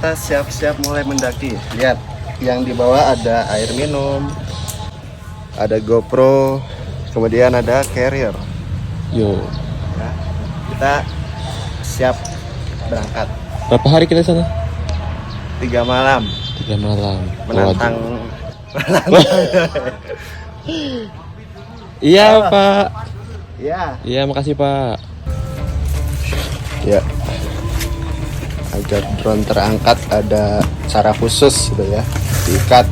kita siap-siap mulai mendaki. Lihat, yang di bawah ada air minum, ada GoPro, kemudian ada carrier. Yo. Ya, kita siap berangkat. Berapa hari kita sana? 3 malam. 3 malam. Menantang. Iya Pak. Ya. Iya makasih Pak. Ya. Agar drone terangkat ada cara khusus gitu ya. Diikat.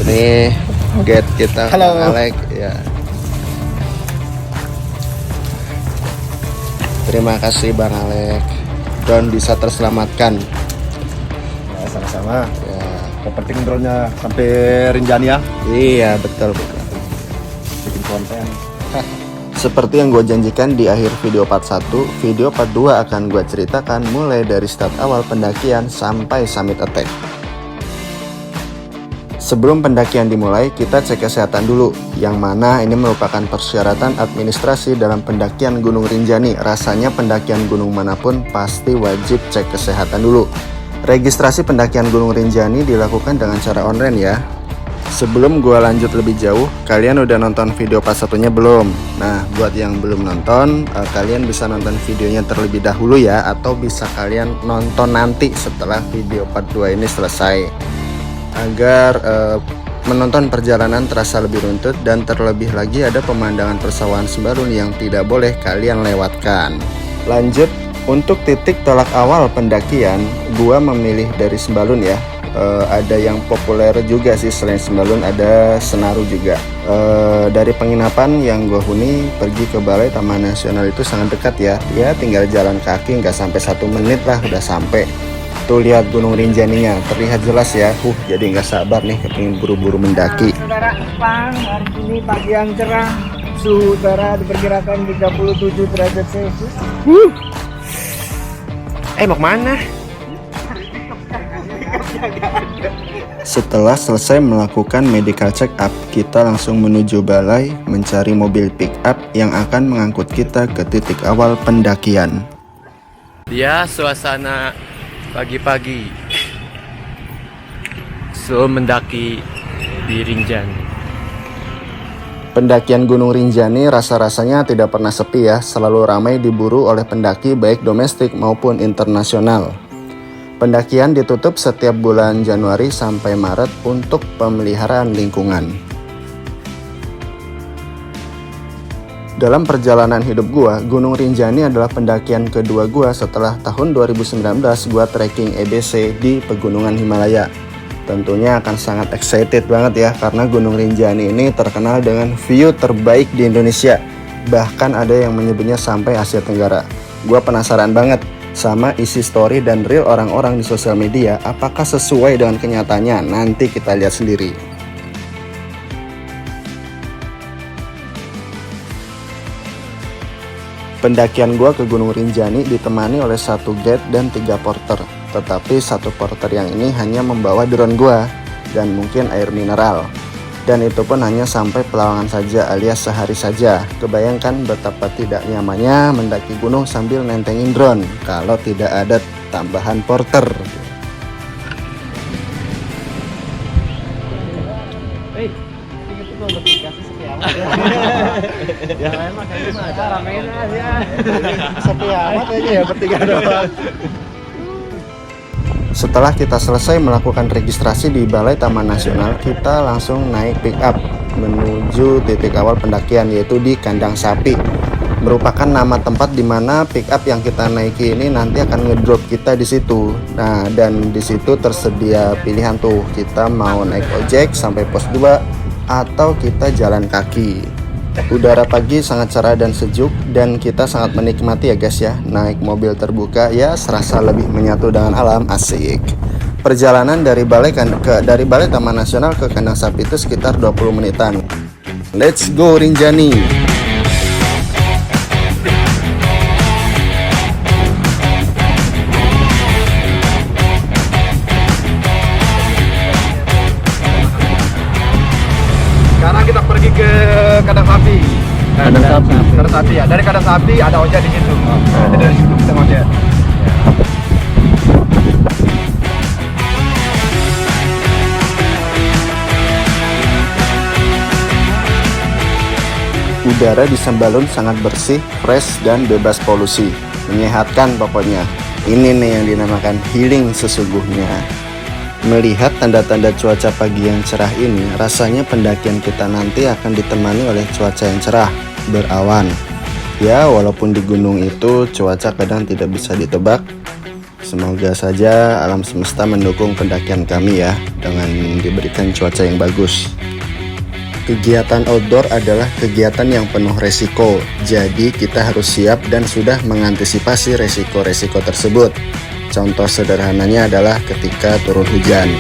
Ini gate kita. Halo. Alek ya. Terima kasih Bang Alek. Drone bisa terselamatkan. Ya, sama-sama. Ya. Yang penting drone-nya sampai Rinjani ya. Iya betul. Bikin konten. Seperti yang gue janjikan di akhir video part 1, video part 2 akan gue ceritakan mulai dari start awal pendakian sampai summit attack. Sebelum pendakian dimulai, kita cek kesehatan dulu, yang mana ini merupakan persyaratan administrasi dalam pendakian Gunung Rinjani. Rasanya pendakian gunung manapun pasti wajib cek kesehatan dulu. Registrasi pendakian Gunung Rinjani dilakukan dengan cara online ya. Sebelum gua lanjut lebih jauh, kalian udah nonton video part satunya belum? Nah, buat yang belum nonton, kalian bisa nonton videonya terlebih dahulu ya, atau bisa kalian nonton nanti setelah video part 2 ini selesai, agar menonton perjalanan terasa lebih runtut, dan terlebih lagi ada pemandangan persawahan Sembalun yang tidak boleh kalian lewatkan. Lanjut, untuk titik tolak awal pendakian, gua memilih dari Sembalun ya. Ada yang populer juga sih, selain Sembalun ada Senaru juga. Dari penginapan yang gue huni pergi ke Balai Taman Nasional itu sangat dekat ya. Ya tinggal jalan kaki nggak sampai 1 menit lah udah sampai. Tuh lihat Gunung Rinjaninya terlihat jelas ya. Jadi nggak sabar nih kepingin buru-buru mendaki. Saudara Pang, hari ini pagi yang cerah, suhu udara diperkirakan 37 derajat Celcius. Mau kemana? Setelah selesai melakukan medical check up, kita langsung menuju balai mencari mobil pick up yang akan mengangkut kita ke titik awal pendakian. Ya suasana pagi-pagi mendaki di Rinjani. Pendakian Gunung Rinjani rasa-rasanya tidak pernah sepi ya, selalu ramai diburu oleh pendaki baik domestik maupun internasional. Pendakian ditutup setiap bulan Januari sampai Maret untuk pemeliharaan lingkungan. Dalam perjalanan hidup gua, Gunung Rinjani adalah pendakian kedua gua setelah tahun 2019 gua trekking EBC di Pegunungan Himalaya. Tentunya akan sangat excited banget ya, karena Gunung Rinjani ini terkenal dengan view terbaik di Indonesia. Bahkan ada yang menyebutnya sampai Asia Tenggara. Gua penasaran banget sama isi story dan reel orang-orang di sosial media, apakah sesuai dengan kenyataannya? Nanti kita lihat sendiri. Pendakian gua ke Gunung Rinjani ditemani oleh 1 guide dan 3 porter. Tetapi 1 porter yang ini hanya membawa drone gua dan mungkin air mineral. Dan itu pun hanya sampai Pelawangan saja alias sehari saja. Kebayangkan betapa tidak nyamannya mendaki gunung sambil nentengin drone kalau tidak ada tambahan porter. Ya memang kayak gimana? Ramein aja. Sepi amat aja ya bertiga doang. Setelah kita selesai melakukan registrasi di Balai Taman Nasional, kita langsung naik pick up menuju titik awal pendakian, yaitu di Kandang Sapi. Merupakan nama tempat di mana pick up yang kita naiki ini nanti akan ngedrop kita di situ. Nah, dan di situ tersedia pilihan tuh, kita mau naik ojek sampai pos 2 atau kita jalan kaki. Udara pagi sangat cerah dan sejuk, dan kita sangat menikmati ya guys ya. Naik mobil terbuka ya serasa lebih menyatu dengan alam, asik. Perjalanan dari Balai Taman Nasional ke Kandang Sapi itu sekitar 20 menitan. Let's go Rinjani. Sekarang kita pergi ke Kandang Sapi. Kandang Sapi. Kandang Sapi ya. Dari Kandang Sapi ada ojek di situ. Nanti dari situ kita ngojek. Udara di Sembalun sangat bersih, fresh, dan bebas polusi. Menyehatkan pokoknya. Ini nih yang dinamakan healing sesungguhnya. Melihat tanda-tanda cuaca pagi yang cerah ini, rasanya pendakian kita nanti akan ditemani oleh cuaca yang cerah, berawan. Ya, walaupun di gunung itu cuaca kadang tidak bisa ditebak. Semoga saja alam semesta mendukung pendakian kami ya, dengan diberikan cuaca yang bagus. Kegiatan outdoor adalah kegiatan yang penuh resiko, jadi kita harus siap dan sudah mengantisipasi resiko-resiko tersebut. Contoh sederhananya adalah ketika turun hujan.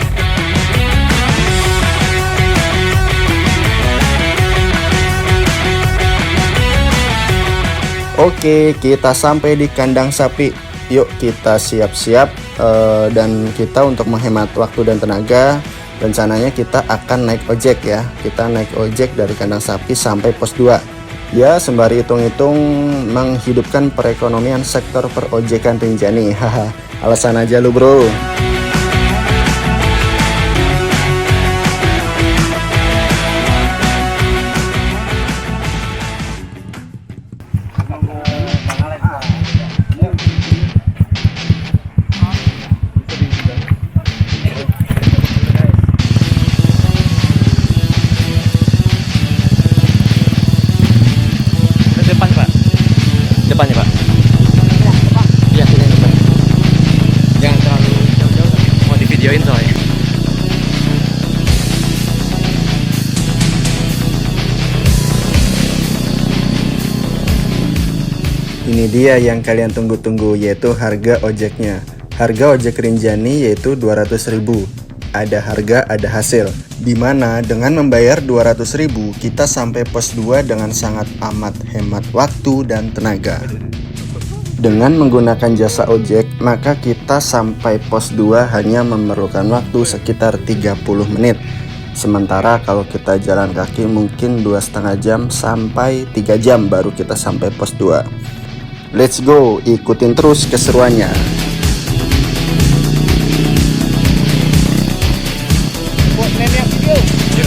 Oke, kita sampai di kandang sapi. Yuk kita siap-siap dan kita untuk menghemat waktu dan tenaga. Rencananya kita akan naik ojek ya. Kita naik ojek dari kandang sapi sampai pos 2. Ya, sembari hitung-hitung menghidupkan perekonomian sektor perojekan Rinjani. Haha, alasan aja lu bro. Depannya Pak. Iya, sini depan. Jangan terlalu jauh-jauh, mau di videoin soalnya. Ini dia yang kalian tunggu-tunggu, yaitu harga ojeknya. Harga ojek Rinjani yaitu 200.000. Ada harga, ada hasil. Dimana dengan membayar 200.000 kita sampai pos 2 dengan sangat amat hemat waktu dan tenaga. Dengan menggunakan jasa ojek, maka kita sampai pos 2 hanya memerlukan waktu sekitar 30 menit. Sementara kalau kita jalan kaki mungkin 2,5 jam sampai 3 jam baru kita sampai pos 2. Let's go, ikutin terus keseruannya. Buat nenek video.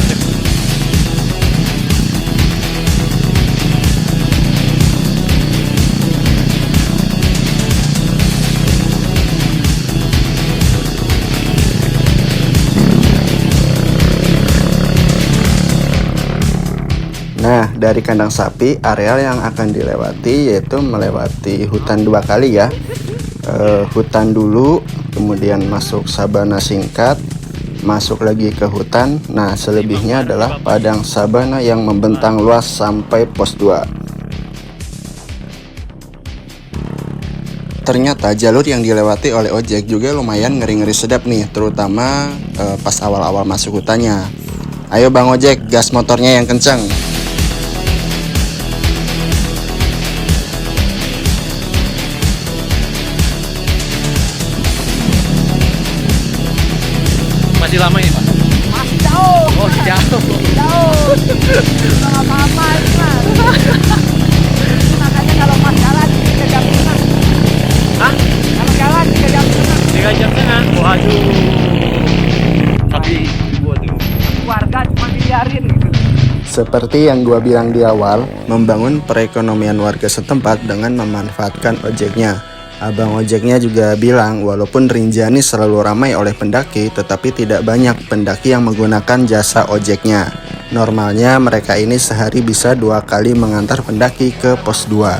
Nah, dari kandang sapi, areal yang akan dilewati yaitu melewati hutan 2 kali ya. Hutan dulu, kemudian masuk sabana singkat, masuk lagi ke hutan. Nah, selebihnya adalah padang sabana yang membentang luas sampai pos 2. Ternyata jalur yang dilewati oleh ojek juga lumayan ngeri-ngeri sedap nih, terutama pas awal-awal masuk hutannya. Ayo Bang Ojek, gas motornya yang kencang. Masih lama ini Pak? Masih jauh. Oh, jauh. Jauh. Nggak apa-apa ini mah. Makanya kalau mas jalan 3 jam setengah. Hah? Kalau jalan 3 jam setengah. 3 jam setengah? Waduh. Tapi waduh. Warga cuma dibiarin gitu. Seperti yang gua bilang di awal, membangun perekonomian warga setempat dengan memanfaatkan ojeknya. Abang ojeknya juga bilang walaupun Rinjani selalu ramai oleh pendaki, tetapi tidak banyak pendaki yang menggunakan jasa ojeknya. Normalnya mereka ini sehari bisa 2 kali mengantar pendaki ke pos 2.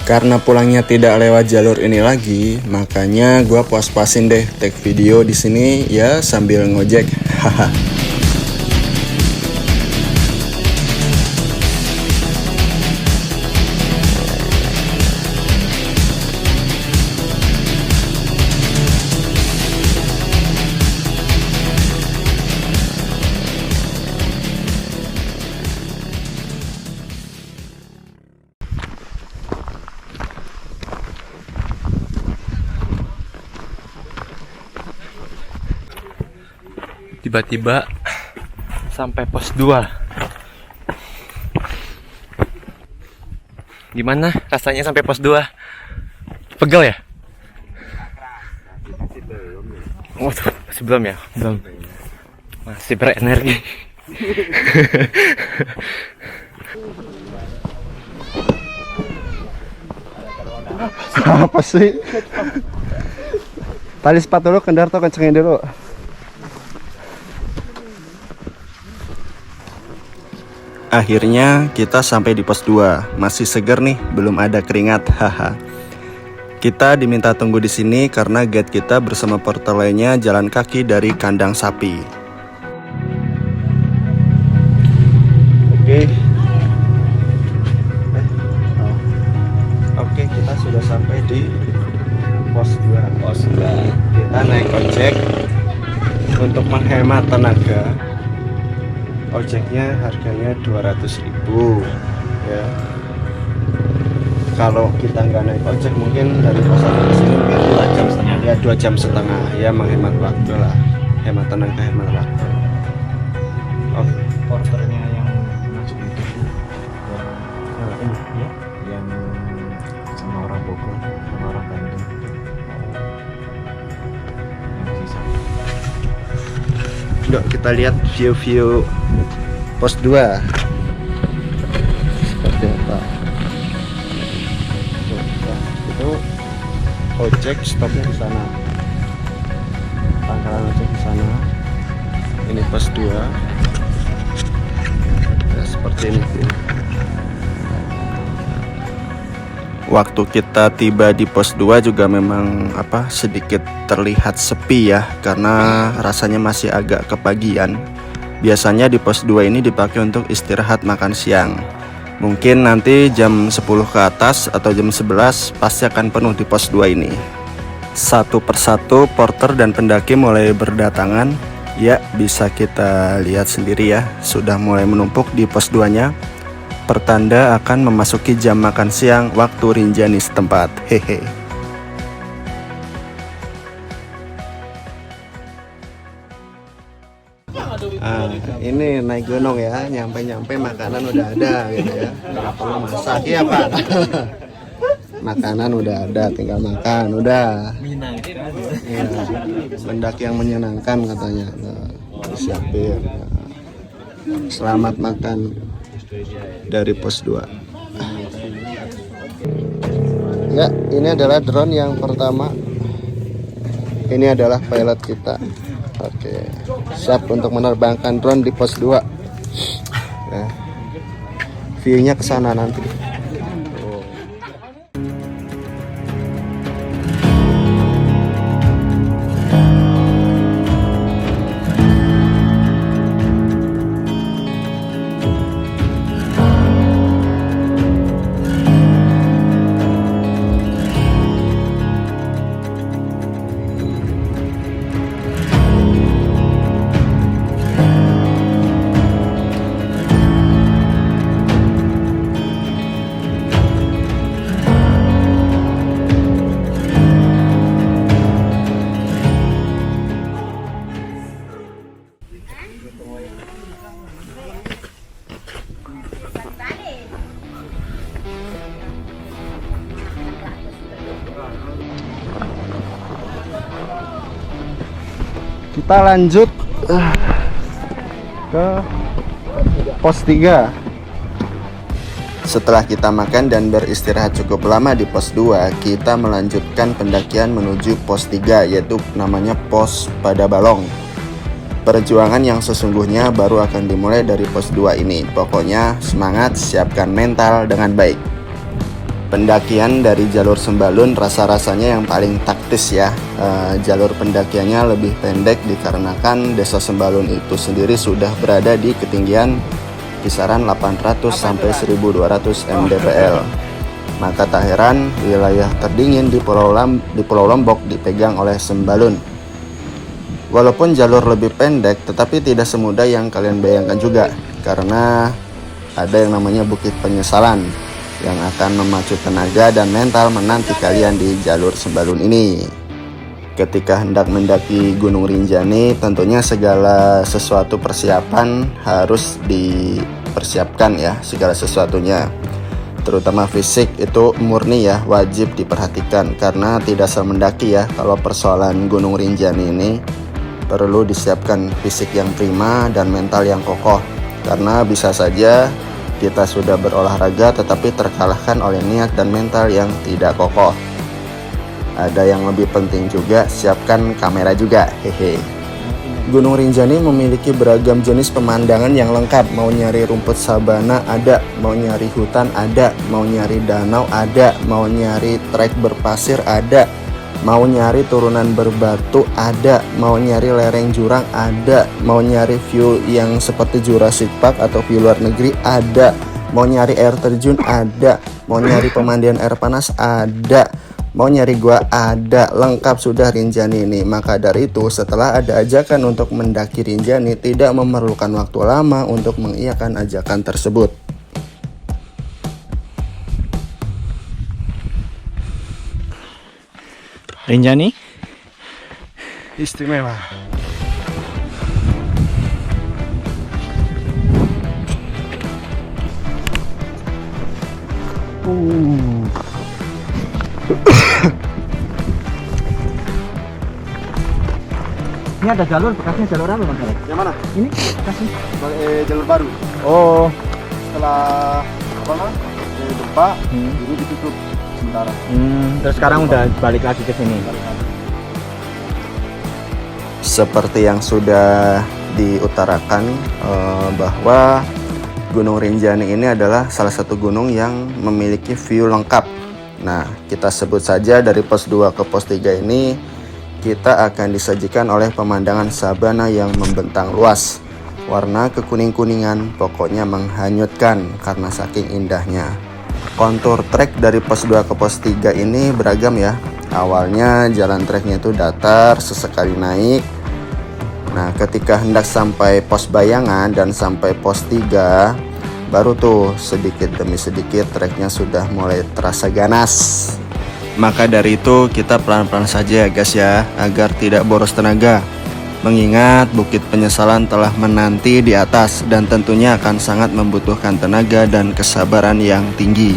Karena pulangnya tidak lewat jalur ini lagi, makanya gua puas-puasin deh take video di sini ya sambil ngojek. Haha. Tiba-tiba sampai pos 2. Gimana rasanya sampai pos 2? Pegel ya? Waduh, masih belum ya? Belum. Masih berenergi. Apa sih? Tali sepatu lu kendar tuh kencengin dulu. Akhirnya kita sampai di pos 2. Masih seger nih, belum ada keringat. Haha. Kita diminta tunggu di sini karena guide kita bersama porter lainnya jalan kaki dari kandang sapi. Oke, kita sudah sampai di pos 2. Kita naik ojek untuk menghemat tenaga. Ojeknya harganya 200.000 ya. Kalau kita nggak naik ojek mungkin dari kosan ke sini mungkin 2 jam setengah ya, 2 jam setengah ya, menghemat waktu lah, hemat tenaga, hemat waktu. Oke. Porternya yang masuk itu ya, yang sama orang Bogor, sama orang Bandung, yang sisa. Yuk kita lihat view-view pos 2 seperti apa. Itu ojek stopnya di sana, pangkalan ojek di sana. Ini pos 2 ya, seperti ini. Waktu kita tiba di pos 2 juga memang sedikit terlihat sepi ya, karena rasanya masih agak kepagian. Biasanya di pos 2 ini dipakai untuk istirahat makan siang. Mungkin nanti jam 10 ke atas atau jam 11 pasti akan penuh di pos 2 ini. Satu persatu porter dan pendaki mulai berdatangan. Ya, bisa kita lihat sendiri ya, sudah mulai menumpuk di pos 2-nya. Pertanda akan memasuki jam makan siang waktu Rinjani setempat. Hehe. Ini naik gunung ya, nyampe makanan udah ada gitu ya, nggak perlu masak ya Pak. Makanan udah ada, tinggal makan, udah. Menyenangkan. Iya, pendaki yang menyenangkan katanya. Nah, disiapin. Selamat makan dari pos 2. Ya, ini adalah drone yang pertama. Ini adalah pilot kita. Oke, siap untuk menerbangkan drone di pos 2. Ya. View-nya ke sana nanti. Kita lanjut ke pos 3. Setelah kita makan dan beristirahat cukup lama di pos 2, kita melanjutkan pendakian menuju pos 3, yaitu namanya pos Padabalong. Perjuangan yang sesungguhnya baru akan dimulai dari pos 2 ini. Pokoknya semangat, siapkan mental dengan baik. Pendakian dari jalur Sembalun rasa-rasanya yang paling taktis ya. Jalur pendakiannya lebih pendek dikarenakan desa Sembalun itu sendiri sudah berada di ketinggian kisaran 800 sampai 1200 mdpl. Maka tak heran wilayah terdingin di Pulau Lombok dipegang oleh Sembalun. Walaupun jalur lebih pendek, tetapi tidak semudah yang kalian bayangkan juga, karena ada yang namanya Bukit Penyesalan yang akan memacu tenaga dan mental menanti kalian di jalur Sembalun ini. Ketika hendak mendaki Gunung Rinjani, tentunya segala sesuatu persiapan harus dipersiapkan ya, segala sesuatunya. Terutama fisik itu murni ya, wajib diperhatikan, karena tidak asal mendaki ya. Kalau persoalan Gunung Rinjani ini perlu disiapkan fisik yang prima dan mental yang kokoh, karena bisa saja Kita sudah berolahraga tetapi terkalahkan oleh niat dan mental yang tidak kokoh. Ada yang lebih penting juga, siapkan kamera juga. Hehe. Gunung Rinjani memiliki beragam jenis pemandangan yang lengkap. Mau nyari rumput sabana ada, mau nyari hutan ada, mau nyari danau ada, mau nyari trek berpasir ada, mau nyari turunan berbatu ada, mau nyari lereng jurang ada, mau nyari view yang seperti Jurassic Park atau view luar negeri ada, mau nyari air terjun ada, mau nyari pemandian air panas ada, mau nyari gua ada. Lengkap sudah Rinjani ini. Maka dari itu, setelah ada ajakan untuk mendaki Rinjani, tidak memerlukan waktu lama untuk mengiyakan ajakan tersebut. Rinjani Istimewa. Ini ada jalur, bekasnya jalur apa Mas Alex? Yang mana? Ini bekasnya. Jalur baru. Oh. Setelah apa namanya? Gempa, ini ditutup sementara. Terus sekarang udah balik lagi ke sini. Seperti yang sudah diutarakan bahwa Gunung Rinjani ini adalah salah satu gunung yang memiliki view lengkap. Nah, kita sebut saja dari pos 2 ke pos 3 ini kita akan disajikan oleh pemandangan sabana yang membentang luas. Warna kekuning-kuningan, pokoknya menghanyutkan karena saking indahnya. Kontur trek dari pos 2 ke pos 3 ini beragam ya. Awalnya jalan treknya itu datar, sesekali naik. Nah, ketika hendak sampai pos Bayangan dan sampai pos 3, baru tuh sedikit demi sedikit treknya sudah mulai terasa ganas. Maka dari itu kita pelan-pelan saja ya guys ya, agar tidak boros tenaga. Mengingat Bukit Penyesalan telah menanti di atas dan tentunya akan sangat membutuhkan tenaga dan kesabaran yang tinggi.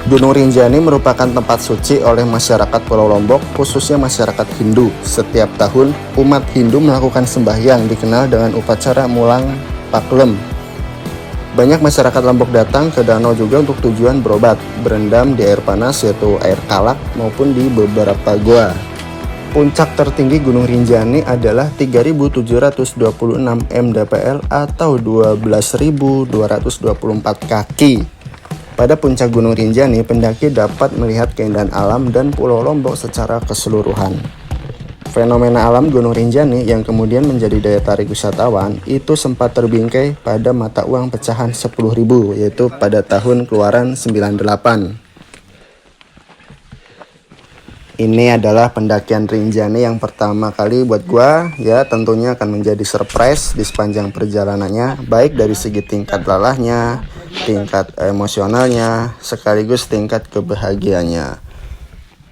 Gunung Rinjani merupakan tempat suci oleh masyarakat Pulau Lombok, khususnya masyarakat Hindu. Setiap tahun, umat Hindu melakukan sembahyang dikenal dengan upacara Mulang Paklem. Banyak masyarakat Lombok datang ke danau juga untuk tujuan berobat, berendam di air panas yaitu air kalak maupun di beberapa goa. Puncak tertinggi Gunung Rinjani adalah 3.726 mdpl atau 12.224 kaki. Pada puncak Gunung Rinjani, pendaki dapat melihat keindahan alam dan Pulau Lombok secara keseluruhan. Fenomena alam Gunung Rinjani yang kemudian menjadi daya tarik wisatawan itu sempat terbingkai pada mata uang pecahan 10.000, yaitu pada tahun keluaran 98. Ini adalah pendakian Rinjani yang pertama kali buat gua, ya tentunya akan menjadi surprise di sepanjang perjalanannya, baik dari segi tingkat lelahnya, tingkat emosionalnya, sekaligus tingkat kebahagiaannya.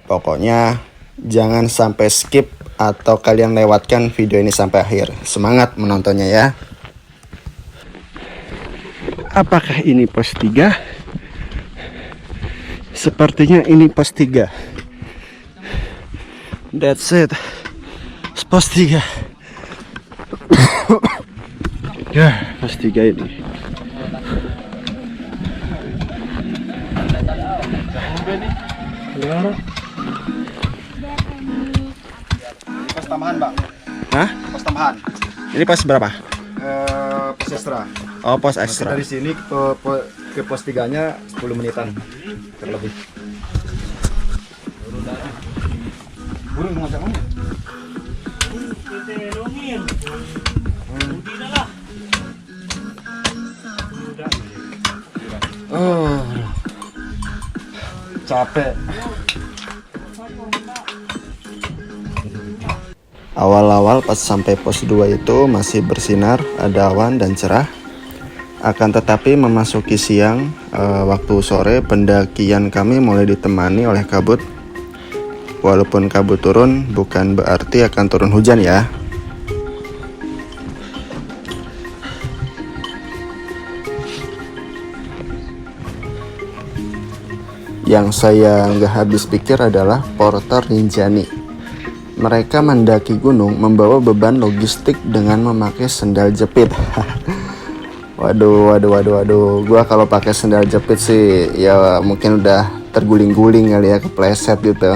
Pokoknya jangan sampai skip atau kalian lewatkan video ini sampai akhir. Semangat menontonnya ya. Apakah ini pos 3? Sepertinya ini pos 3. That's it. Pos 3. Ya, pos 3 ini. Pos tambahan, Bang. Hah? Pos tambahan. Ini pos berapa? Pos ekstra. Oh, pos Masih ekstra. dari sini ke pos 3-nya 10 menitan terlebih. Burung macam mana? Oh, capek. Awal-awal pas sampai pos 2 itu masih bersinar, ada awan dan cerah. Akan tetapi memasuki siang, waktu sore pendakian kami mulai ditemani oleh kabut. Walaupun kabut turun, bukan berarti akan turun hujan ya. Yang saya nggak habis pikir adalah porter Rinjani. Mereka mendaki gunung membawa beban logistik dengan memakai sendal jepit. Waduh. Gua kalau pakai sendal jepit sih ya mungkin udah terguling-guling kali ya, kepleset gitu.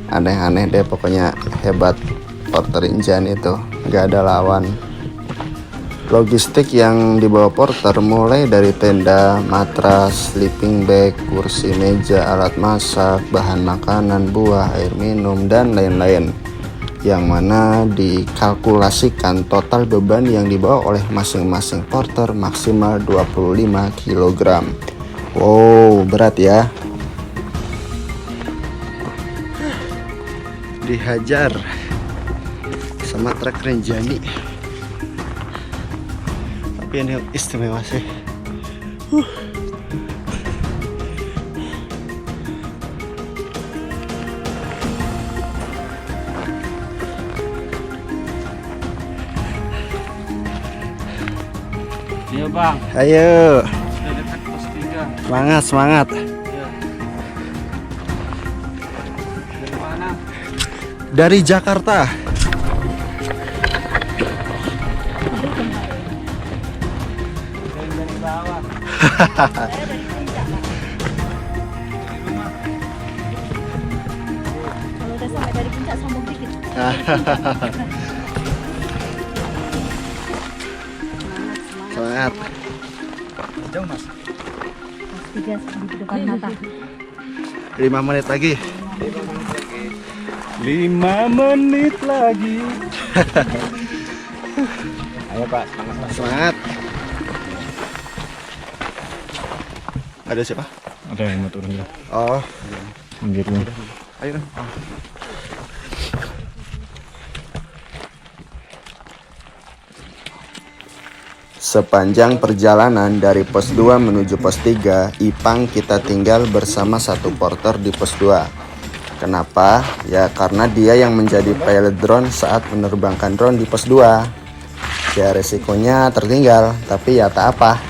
Aneh-aneh deh pokoknya, hebat Porter Rinjani itu, nggak ada lawan. Logistik yang dibawa Porter mulai dari tenda, matras, sleeping bag, kursi meja, alat masak, bahan makanan, buah, air minum, dan lain-lain, yang mana dikalkulasikan total beban yang dibawa oleh masing-masing porter maksimal 25 kg. Wow, berat ya. Dihajar sama truk Rinjani. Tapi ini istimewa sih. Iya bang, Ayo, sudah dekat pos 3. semangat. Iya. Dari mana? Dari Jakarta. Dari bawah. Kalau udah sampai dari puncak sombong dikit. Semangat. Jauh mas. Tiga di depan mata. 5 menit lagi. 5 menit lagi. Ayo pak, semangat. Semangat. Ada siapa? Ada yang mau turun ya? Oh, Minggirnya. ayo. Sepanjang perjalanan dari pos 2 menuju pos 3, Ipang kita tinggal bersama satu porter di pos 2. Kenapa? Ya karena dia yang menjadi pilot drone saat menerbangkan drone di pos 2. Ya resikonya tertinggal, tapi ya tak apa.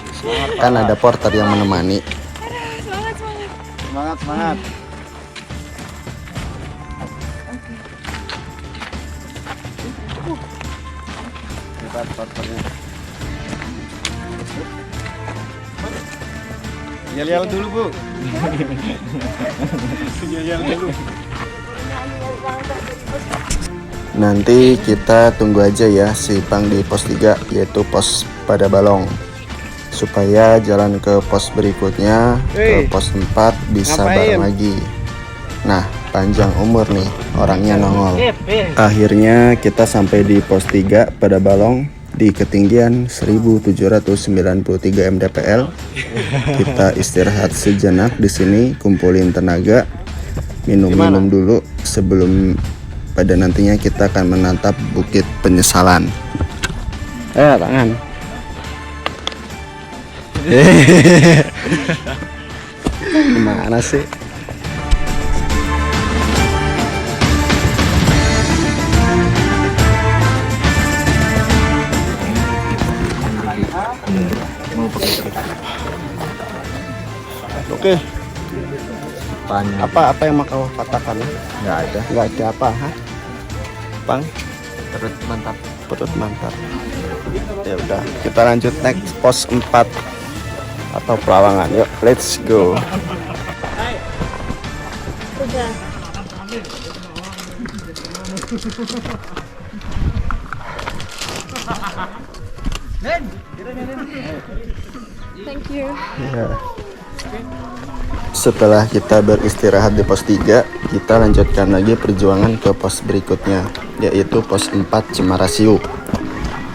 Kan ada porter yang menemani. Semangat. Hebat porternya. Yel-yel dulu bu. Yel-yel dulu. Nanti kita tunggu aja ya si Ipang di pos 3, yaitu pos pada Balong, supaya jalan ke pos berikutnya, ke pos 4 bisa bareng lagi. Nah, panjang umur nih orangnya nongol. Akhirnya kita sampai di pos 3 pada Balong di ketinggian 1793 mdpl. Kita istirahat sejenak di sini, kumpulin tenaga, minum-minum dulu sebelum pada nantinya kita akan menatap Bukit Penyesalan. Tangan. Gimana sih? Oke. Apa yang mau kau katakan? Nggak ada. Nggak ada apa, ha? Bang, Perut mantap. perut mantap. Ya udah, kita lanjut next pos 4 atau Pelawangan. Yuk, let's go. Udah. Thank you. Ya. Setelah kita beristirahat di pos 3, kita lanjutkan lagi perjuangan ke pos berikutnya, yaitu pos 4 Cemarasiu.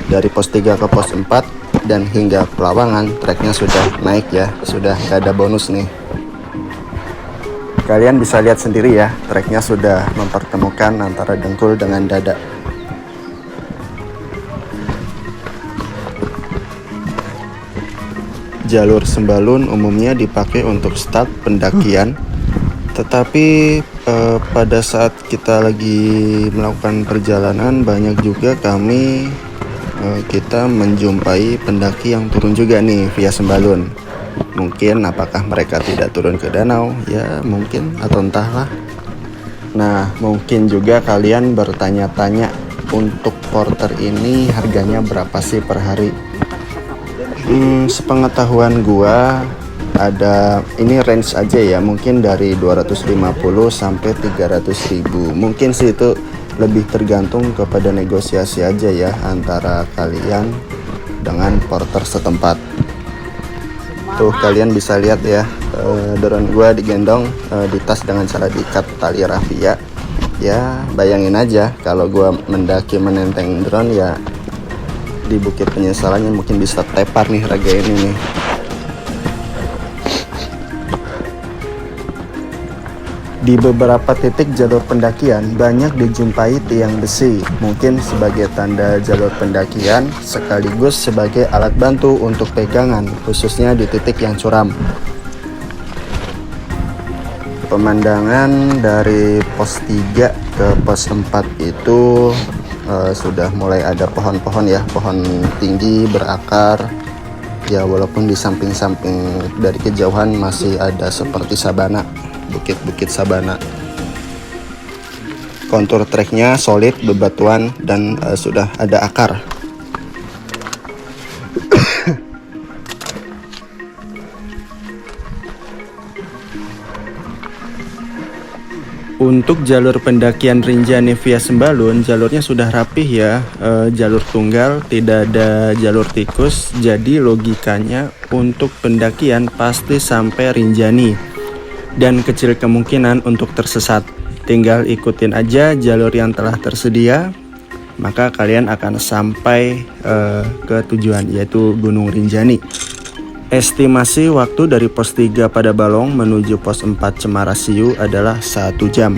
Dari pos 3 ke pos 4 dan hingga Pelawangan, treknya sudah naik ya, sudah gak ada bonus nih. Kalian bisa lihat sendiri ya, treknya sudah mempertemukan antara dengkul dengan dada. Jalur Sembalun umumnya dipakai untuk start pendakian, tetapi pada saat kita lagi melakukan perjalanan banyak juga kita menjumpai pendaki yang turun juga nih via Sembalun. Mungkin apakah mereka tidak turun ke danau? Ya mungkin, atau entahlah. Nah, mungkin juga kalian bertanya-tanya, untuk porter ini harganya berapa sih per hari? Sepengetahuan gua ada ini range aja ya, mungkin dari 250 sampai 300.000. Mungkin sih itu lebih tergantung kepada negosiasi aja ya antara kalian dengan porter setempat. Tuh kalian bisa lihat ya, drone gua digendong di tas dengan cara diikat tali rafia. Ya bayangin aja kalau gua mendaki menenteng drone ya, di Bukit Penyesalannya mungkin bisa tepar nih raga ini nih. Di beberapa titik jalur pendakian banyak dijumpai tiang besi, mungkin sebagai tanda jalur pendakian sekaligus sebagai alat bantu untuk pegangan, khususnya di titik yang curam. Pemandangan dari pos 3 ke pos 4 itu sudah mulai ada pohon-pohon ya, pohon tinggi berakar ya, walaupun di samping-samping dari kejauhan masih ada seperti sabana, bukit-bukit sabana. Kontur treknya solid, bebatuan, dan sudah ada akar. Untuk jalur pendakian Rinjani via Sembalun, jalurnya sudah rapih ya, jalur tunggal, tidak ada jalur tikus, jadi logikanya untuk pendakian pasti sampai Rinjani dan kecil kemungkinan untuk tersesat. Tinggal ikutin aja jalur yang telah tersedia, maka kalian akan sampai ke tujuan, yaitu Gunung Rinjani. Estimasi waktu dari pos 3 pada Balong menuju pos 4 Cemara Siu adalah 1 jam.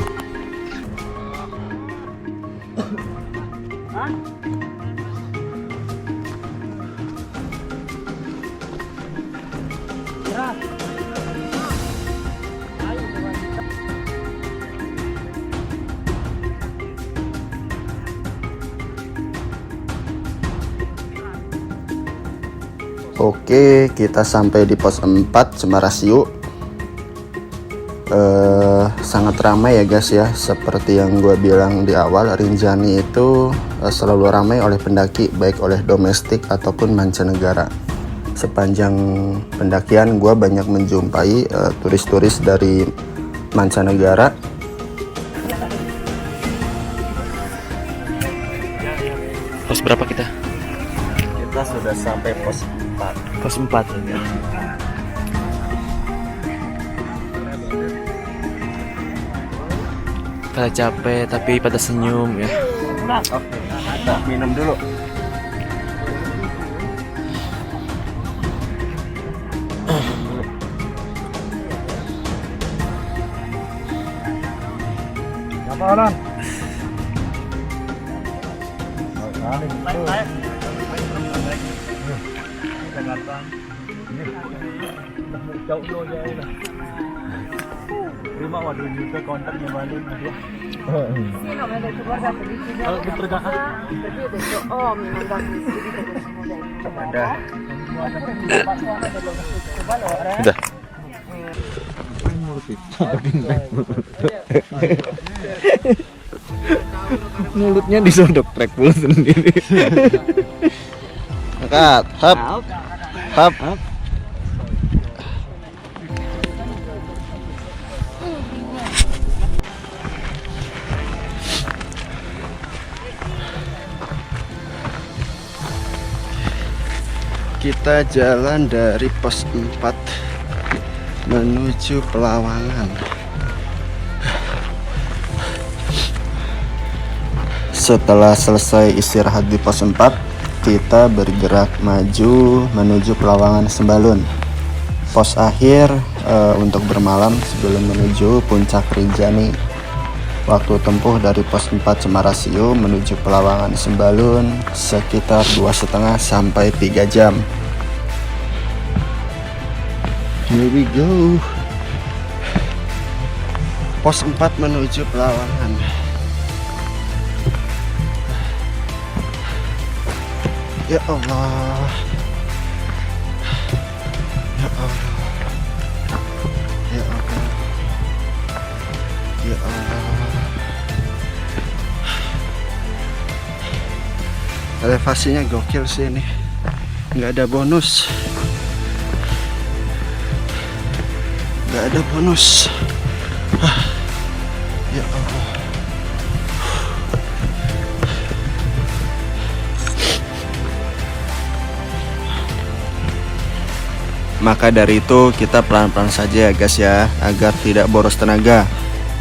Oke, kita sampai di pos 4 Cemara Siu. Sangat ramai ya guys ya, seperti yang gue bilang di awal, Rinjani itu selalu ramai oleh pendaki, baik oleh domestik ataupun mancanegara. Sepanjang pendakian gue banyak menjumpai turis-turis dari mancanegara. Pos berapa kita? Kita sudah sampai pos 4. Pos 4 ya. Pada capek tapi pada senyum ya. Oke, kita minum dulu. Apa Alan? Terima waduh juga kontaknya balik dia. Ada. Udah. Mulutnya disodok trek pula sendiri. Angkat, hap. Hap. Kita jalan dari pos 4 menuju Pelawangan. Setelah selesai istirahat di pos 4, kita bergerak maju menuju Pelawangan Sembalun. Pos akhir untuk bermalam sebelum menuju puncak Rinjani. Waktu tempuh dari pos 4 Cemara Siu menuju Pelawangan Sembalun sekitar 2,5 sampai 3 jam. Here we go. Pos 4 menuju Pelawangan. Ya Allah. Ya Allah. Ya Allah. Ya Allah. Elevasinya gokil sih ini. nggak ada bonus. Nggak ada bonus. Ya Allah. Maka dari itu kita pelan-pelan saja ya guys ya, agar tidak boros tenaga.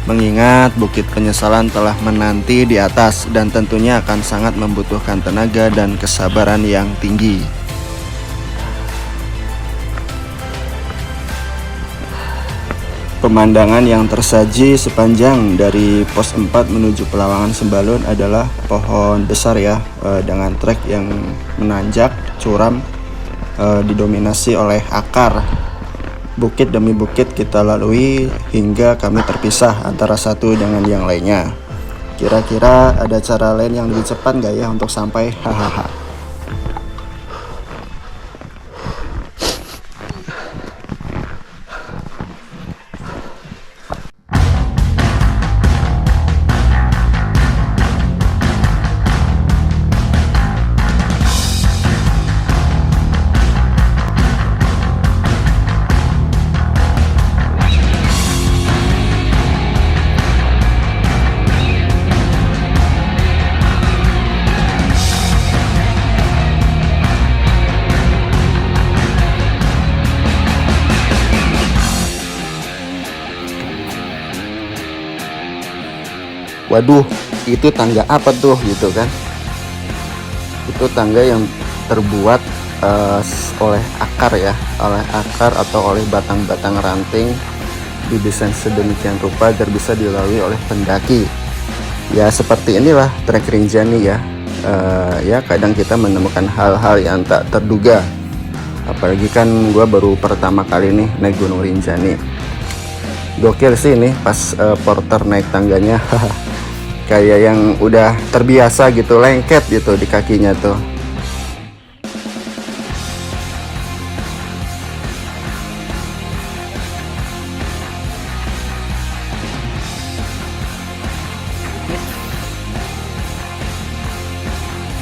Mengingat Bukit Penyesalan telah menanti di atas dan tentunya akan sangat membutuhkan tenaga dan kesabaran yang tinggi. Pemandangan yang tersaji sepanjang dari pos 4 menuju Pelawangan Sembalun adalah pohon besar ya, dengan trek yang menanjak, curam, didominasi oleh akar. Bukit demi bukit kita lalui hingga kami terpisah antara satu dengan yang lainnya. Kira-kira ada cara lain yang lebih cepat nggak ya untuk sampai? Hahaha. Waduh, itu tangga apa tuh gitu kan? Itu tangga yang terbuat oleh akar ya, oleh akar atau oleh batang-batang ranting, didesain sedemikian rupa agar bisa dilalui oleh pendaki. Ya seperti inilah trek Rinjani ya. Ya kadang kita menemukan hal-hal yang tak terduga. Apalagi kan gue baru pertama kali nih naik Gunung Rinjani. Gokil sih nih pas porter naik tangganya. Kayak yang udah terbiasa gitu, lengket gitu di kakinya tuh.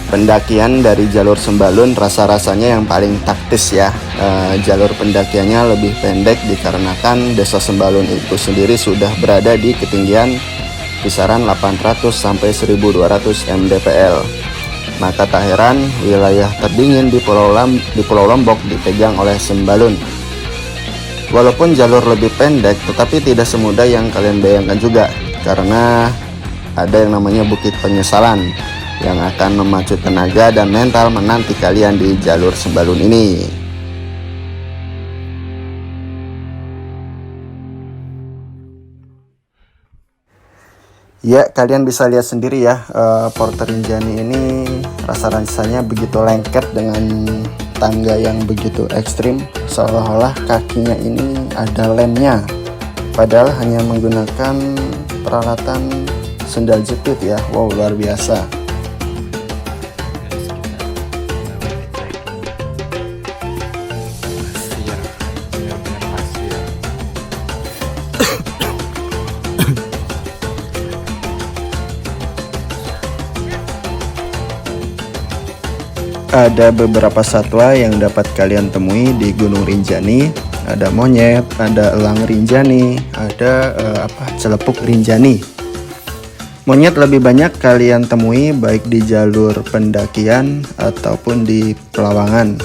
Pendakian dari jalur Sembalun rasa-rasanya yang paling taktis ya. Jalur pendakiannya lebih pendek dikarenakan Desa Sembalun itu sendiri sudah berada di ketinggian kisaran 800 sampai 1200 mdpl. Maka tak heran wilayah terdingin di Pulau Lombok dipegang oleh Sembalun. Walaupun jalur lebih pendek, tetapi tidak semudah yang kalian bayangkan juga, karena ada yang namanya Bukit Penyesalan yang akan memacu tenaga dan mental menanti kalian di jalur Sembalun ini. Ya, kalian bisa lihat sendiri ya, Porter Rinjani ini rasa-rasanya begitu lengket dengan tangga yang begitu ekstrim, seolah-olah kakinya ini ada lemnya, padahal hanya menggunakan peralatan sendal jepit ya. Wow, luar biasa. Ada beberapa satwa yang dapat kalian temui di Gunung Rinjani. Ada monyet, ada elang Rinjani, ada celepuk Rinjani. Monyet lebih banyak kalian temui baik di jalur pendakian ataupun di Pelawangan.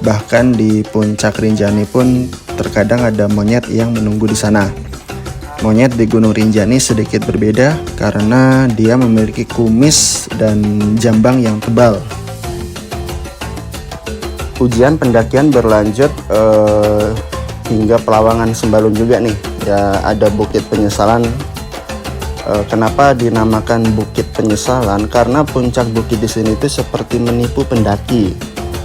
Bahkan di puncak Rinjani pun terkadang ada monyet yang menunggu di sana. Monyet di Gunung Rinjani sedikit berbeda karena dia memiliki kumis dan jambang yang tebal. Ujian pendakian berlanjut hingga Pelawangan Sembalun juga nih. Ya, ada Bukit Penyesalan. Kenapa dinamakan Bukit Penyesalan? Karena puncak bukit di sini itu seperti menipu pendaki.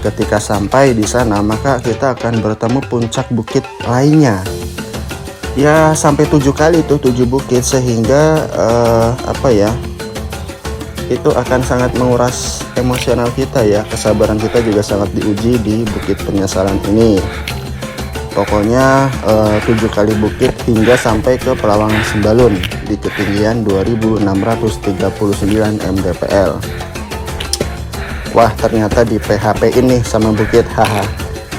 Ketika sampai di sana, maka kita akan bertemu puncak bukit lainnya. Ya, sampai 7 kali tuh, 7 bukit, sehingga itu akan sangat menguras emosional kita ya. Kesabaran kita juga sangat diuji di Bukit Penyesalan ini. Pokoknya 7 kali bukit hingga sampai ke Pelawangan Sembalun di ketinggian 2639 mdpl. Wah, ternyata di PHP ini sama bukit, haha.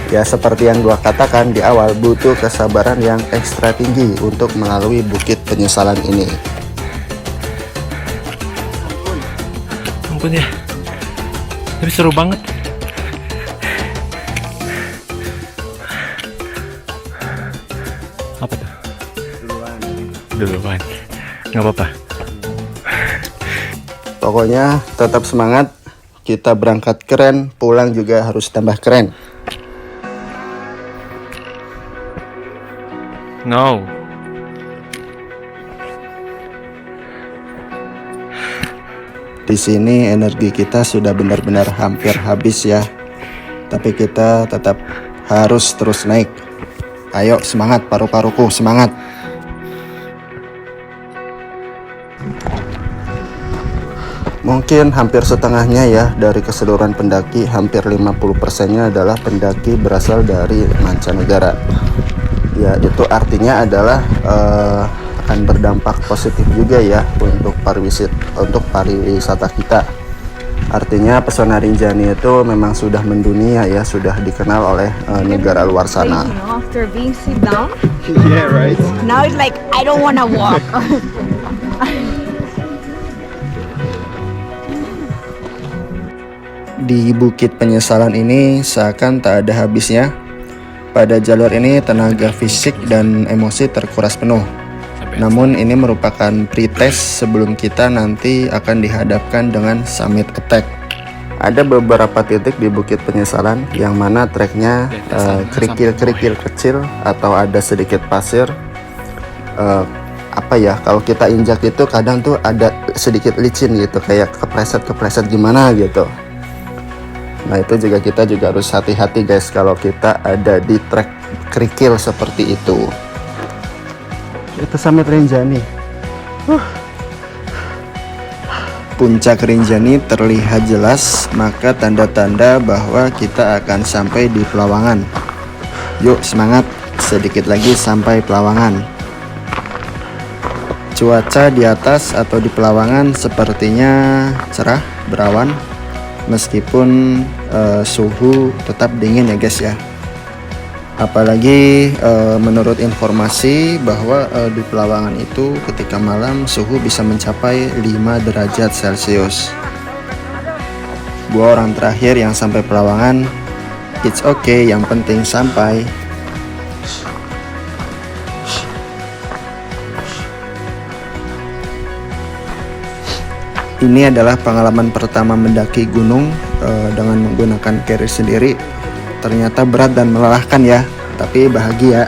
Ya seperti yang gua katakan di awal, butuh kesabaran yang ekstra tinggi untuk melalui bukit penyesalan ini. Ampun ya, tapi seru banget. Apa tuh? Duluan. Nggak apa-apa. Pokoknya tetap semangat, kita berangkat keren, pulang juga harus tambah keren. No. Di sini energi kita sudah benar-benar hampir habis ya. Tapi kita tetap harus terus naik. Ayo semangat paru-paruku, semangat. Mungkin hampir setengahnya ya dari keseluruhan pendaki, hampir 50%-nya adalah pendaki berasal dari mancanegara. Ya itu artinya adalah akan berdampak positif juga ya untuk pariwisata kita. Artinya pesona Rinjani itu memang sudah mendunia ya, sudah dikenal oleh negara luar sana. After being sit down, Yeah, right. now it's like I don't wanna walk. Di Bukit Penyesalan ini seakan tak ada habisnya. Pada jalur ini tenaga fisik dan emosi terkuras penuh. Namun ini merupakan pretest sebelum kita nanti akan dihadapkan dengan summit attack. Ada beberapa titik di Bukit Penyesalan yang mana treknya kerikil-kerikil kecil atau ada sedikit pasir. Apa ya, kalau kita injak itu kadang tuh ada sedikit licin gitu, kayak kepleset gimana gitu. Nah itu juga kita juga harus hati-hati guys kalau kita ada di trek kerikil seperti itu. Itu summit Rinjani. Puncak Rinjani terlihat jelas, maka tanda-tanda bahwa kita akan sampai di Pelawangan. Yuk semangat, sedikit lagi sampai Pelawangan. Cuaca di atas atau di Pelawangan sepertinya cerah, berawan. Meskipun suhu tetap dingin ya guys ya. Apalagi menurut informasi bahwa di Pelawangan itu ketika malam suhu bisa mencapai 5 derajat Celcius. Gua orang terakhir yang sampai Pelawangan. It's okay, yang penting sampai. Ini adalah pengalaman pertama mendaki gunung dengan menggunakan carrier sendiri. Ternyata berat dan melelahkan ya, tapi bahagia.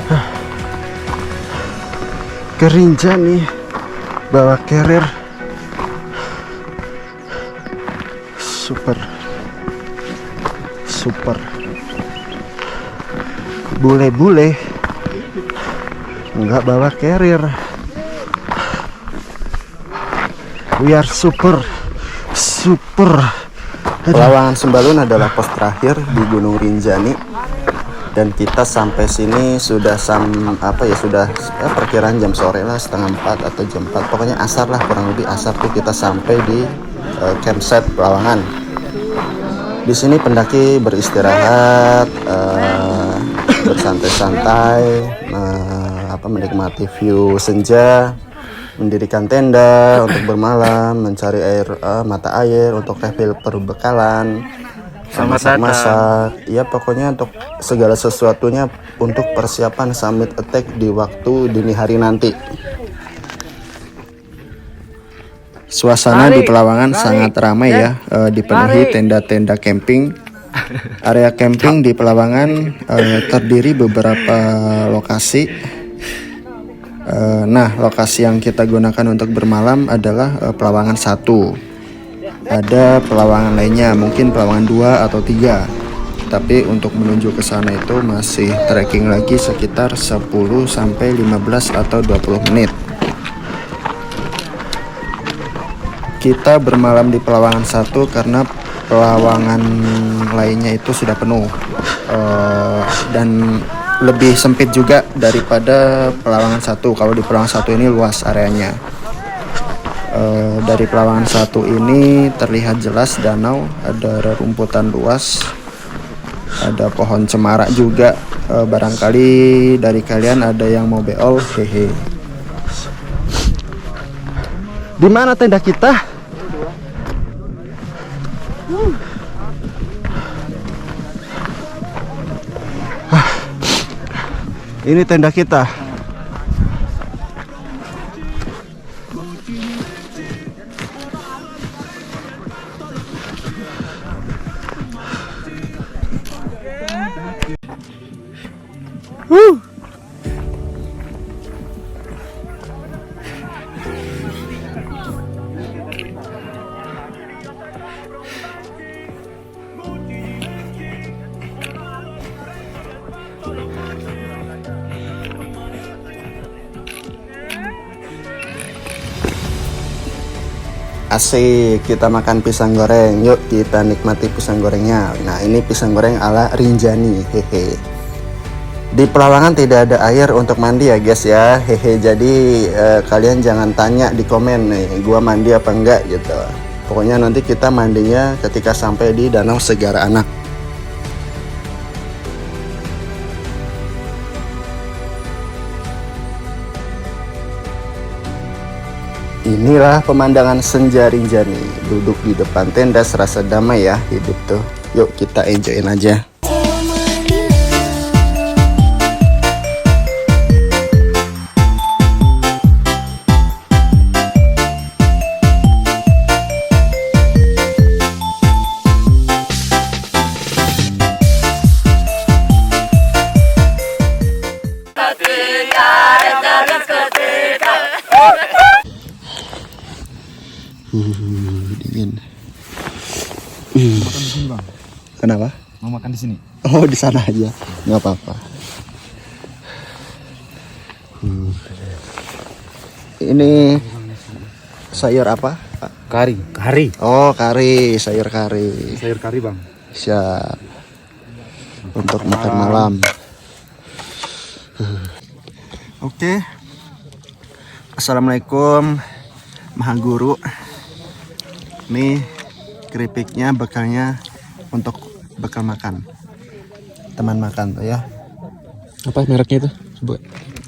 Kerinja nih, bawa carrier. Super. Bule-bule nggak bawa carrier. We are super. Pelawangan Sembalun adalah pos terakhir di Gunung Rinjani dan kita sampai sini sudah perkiraan jam sore lah, setengah 4 atau jam 4, pokoknya asar lah, kurang lebih asar tuh kita sampai di campsite Pelawangan. Di sini pendaki beristirahat, bersantai-santai, menikmati view senja, mendirikan tenda untuk bermalam, mencari mata air untuk refill perbekalan, masak-masak. Ya pokoknya untuk segala sesuatunya untuk persiapan summit attack di waktu dini hari nanti. Suasana di Pelawangan sangat ramai ya, dipenuhi tenda-tenda camping. Area camping di Pelawangan terdiri beberapa lokasi. Nah, lokasi yang kita gunakan untuk bermalam adalah Pelawangan 1. Ada Pelawangan lainnya, mungkin Pelawangan 2 atau 3. Tapi untuk menuju ke sana itu masih trekking lagi sekitar 10 sampai 15 atau 20 menit. Kita bermalam di Pelawangan 1 karena Pelawangan lainnya itu sudah penuh. Dan lebih sempit juga daripada Pelawangan 1. Kalau di Pelawangan 1 ini luas areanya. Dari Pelawangan 1 ini terlihat jelas danau, ada rerumputan luas, ada pohon cemara juga. Barangkali dari kalian ada yang mau beol, hehe. Di mana tenda kita? Ini tenda kita. Asik, kita makan pisang goreng. Yuk kita nikmati pisang gorengnya. Nah, ini pisang goreng ala Rinjani, hehe. Di Pelawangan tidak ada air untuk mandi ya guys ya, hehe. Jadi kalian jangan tanya di komen nih, gua mandi apa enggak gitu. Pokoknya nanti kita mandinya ketika sampai di Danau Segara Anak. Inilah pemandangan senja Rinjani. Duduk di depan tenda serasa damai ya hidup tuh. Yuk kita enjoyin aja. Dingin. Makan di sini, Bang. Kenapa? Mau makan di sini. Oh, di sana aja. Nggak apa-apa. Ini sayur apa? Kari. Oh, kari, sayur kari. Sayur kari, Bang. Siap. Untuk makan malam. Oke. Assalamualaikum, Maha Guru. Nih keripiknya, bekalnya untuk bekal makan. Teman makan tuh ya. Apa mereknya itu? Coba.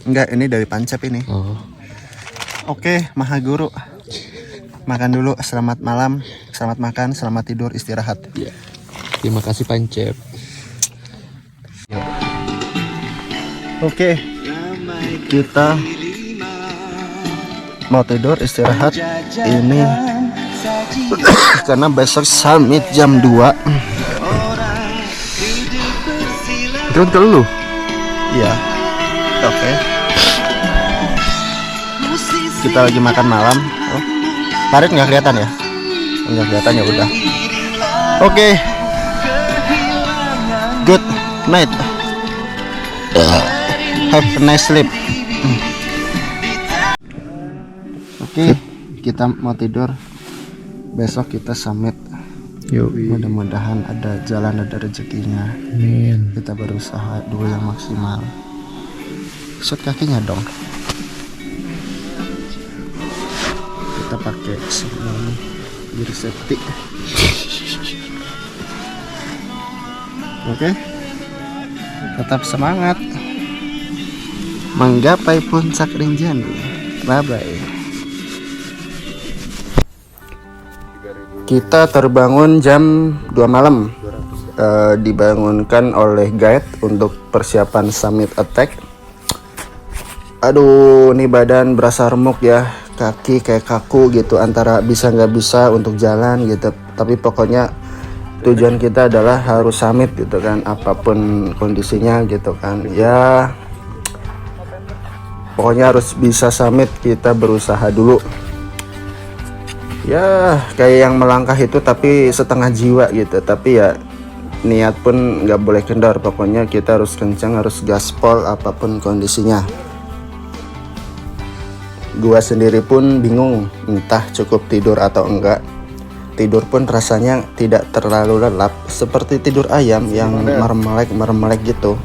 Enggak, ini dari Pancap ini. Oh. Oke, Maha Guru. Makan dulu, selamat malam, selamat makan, selamat tidur, istirahat. Iya. Terima kasih Pancep. Oke. Kita mau tidur, istirahat. Ini karena besok summit jam 2. Itu ke lu. Iya. Oke. Kita lagi makan malam. Oh. Farid nggak kelihatan ya? Nggak kelihatan ya udah. Oke. Good night. Have a nice sleep. Oke, kita mau tidur. Besok kita summit. Yuk. Mudah-mudahan ada jalan, ada rezekinya. Amin. Kita berusaha dulu yang maksimal. Shot kakinya dong. Kita pakai semua biar safety. Oke. Tetap semangat menggapai puncak Rinjani. Bye bye. Kita terbangun jam 2 malam. Dibangunkan oleh guide untuk persiapan summit attack. Aduh, ini badan berasa remuk ya, kaki kayak kaku gitu, antara bisa nggak bisa untuk jalan gitu. Tapi pokoknya tujuan kita adalah harus summit gitu kan, apapun kondisinya gitu kan. Ya, pokoknya harus bisa summit, kita berusaha dulu. Ya, kayak yang melangkah itu tapi setengah jiwa gitu. Tapi ya niat pun nggak boleh kendor. Pokoknya kita harus kencang, harus gaspol apapun kondisinya. Gua sendiri pun bingung entah cukup tidur atau enggak. Tidur pun rasanya tidak terlalu lelap, seperti tidur ayam yang merem-melek gitu.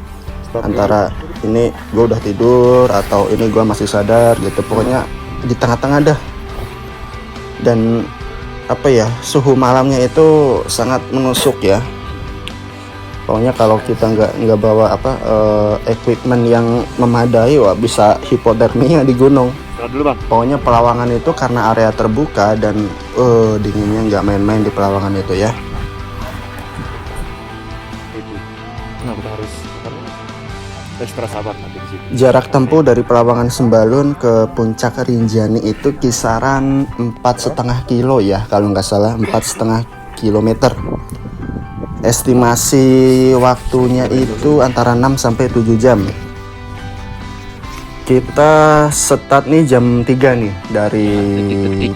Antara ini gua udah tidur atau ini gua masih sadar gitu. Pokoknya di tengah-tengah dah. dan apa ya, suhu malamnya itu sangat menusuk ya. Pokoknya kalau kita nggak bawa equipment yang memadai, wah bisa hipotermia di gunung. Dulu bang. Pokoknya Pelawangan itu karena area terbuka dan dinginnya nggak main-main di Pelawangan itu ya. Kenapa harus ekstra sabar nanti di situ? Jarak tempuh dari Pelawangan Sembalun ke Puncak Rinjani itu kisaran 4,5 kilo ya, kalau nggak salah 4,5 kilometer. Estimasi waktunya itu antara 6 sampai 7 jam. Kita start nih jam 3 nih dari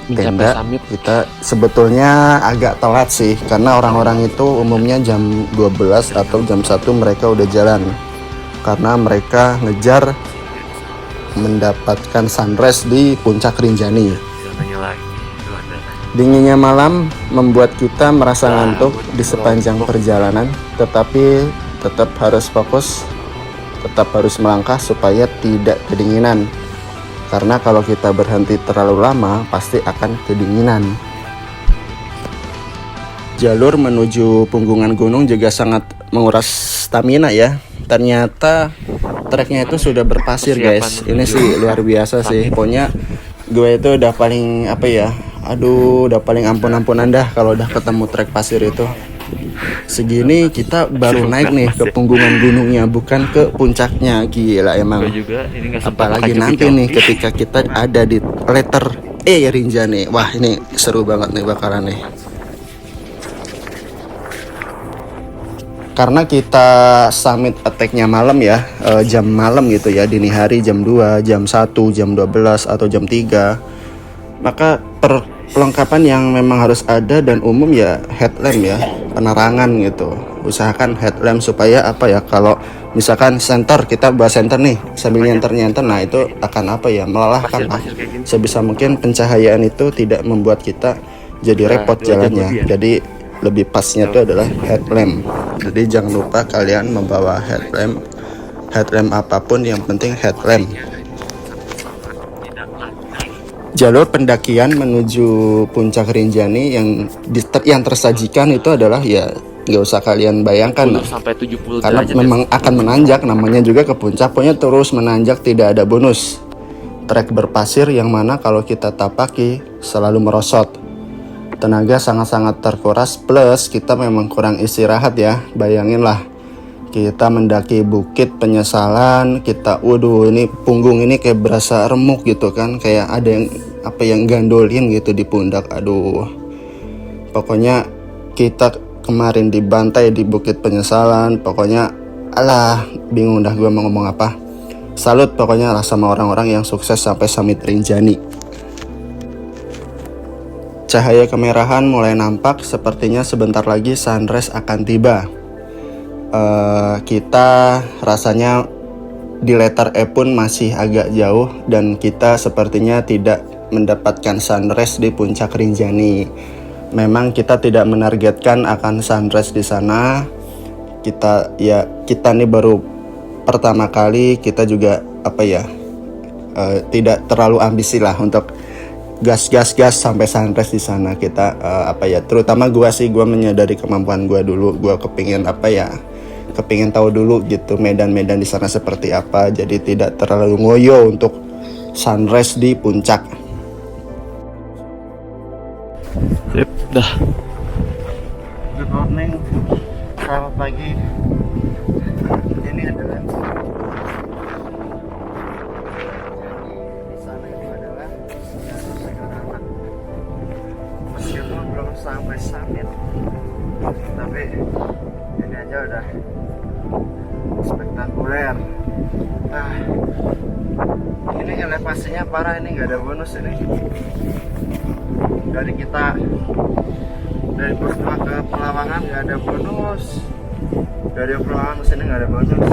tenda. Kita sebetulnya agak telat sih, karena orang-orang itu umumnya jam 12 atau jam 1 mereka udah jalan. Karena mereka ngejar mendapatkan sunrise di Puncak Rinjani. Dinginnya malam membuat kita merasa ngantuk di sepanjang perjalanan, tetapi tetap harus fokus, tetap harus melangkah supaya tidak kedinginan. Karena kalau kita berhenti terlalu lama, pasti akan kedinginan. Jalur menuju punggungan gunung juga sangat menguras stamina ya. Ternyata treknya itu sudah berpasir guys. Ini sih luar biasa sih. Pokoknya gue itu udah paling udah paling ampun-ampunan dah kalau udah ketemu trek pasir itu. Segini kita baru naik nih ke punggungan gunungnya, bukan ke puncaknya. Gila emang. Apalagi nanti nih ketika kita ada di letter E Rinjani. Wah ini seru banget nih bakalan nih. Karena kita summit attack-nya malam ya, jam malam gitu ya, dini hari jam 2, jam 1, jam 12 atau jam 3. Maka perlengkapan yang memang harus ada dan umum ya headlamp ya, penerangan gitu. Usahakan headlamp supaya kalau misalkan center, kita bawa center nih sambil nyenter, nah itu akan melelahkan. Sebisa mungkin pencahayaan itu tidak membuat kita jadi repot jalannya. Jadi lebih pasnya itu adalah headlamp. Jadi jangan lupa kalian membawa headlamp apapun, yang penting headlamp. Jalur pendakian menuju Puncak Rinjani yang tersajikan itu adalah ya nggak usah kalian bayangkan sampai 70 karena memang akan menanjak, namanya juga ke puncak, pokoknya terus menanjak, tidak ada bonus. Trek berpasir yang mana kalau kita tapaki selalu merosot. Tenaga sangat-sangat terkuras, plus kita memang kurang istirahat ya. Bayangin lah, kita mendaki Bukit Penyesalan, kita ini punggung ini kayak berasa remuk gitu kan, kayak ada yang gandolin gitu di pundak. Aduh, pokoknya kita kemarin dibantai di Bukit Penyesalan. Pokoknya bingung dah gue mau ngomong apa. Salut pokoknya lah sama orang-orang yang sukses sampai summit Rinjani. Cahaya kemerahan mulai nampak, sepertinya sebentar lagi sunrise akan tiba. Kita rasanya di letter E pun masih agak jauh dan kita sepertinya tidak mendapatkan sunrise di Puncak Rinjani. Memang kita tidak menargetkan akan sunrise di sana. Kita nih baru pertama kali, kita juga tidak terlalu ambisi lah untuk gas sampai sunrise di sana. Kita terutama gue menyadari kemampuan gue dulu. Gue kepingin tahu dulu gitu medan-medan di sana seperti apa. Jadi tidak terlalu ngoyo untuk sunrise di puncak. Sip, dah. Good morning, selamat pagi. Ini adalah sampai summit, tapi ini aja udah spektakuler. Ini elevasinya parah, ini nggak ada bonus ini. Dari pos 2 ke Pelawangan nggak ada bonus, dari Pelawangan ke sini nggak ada bonus.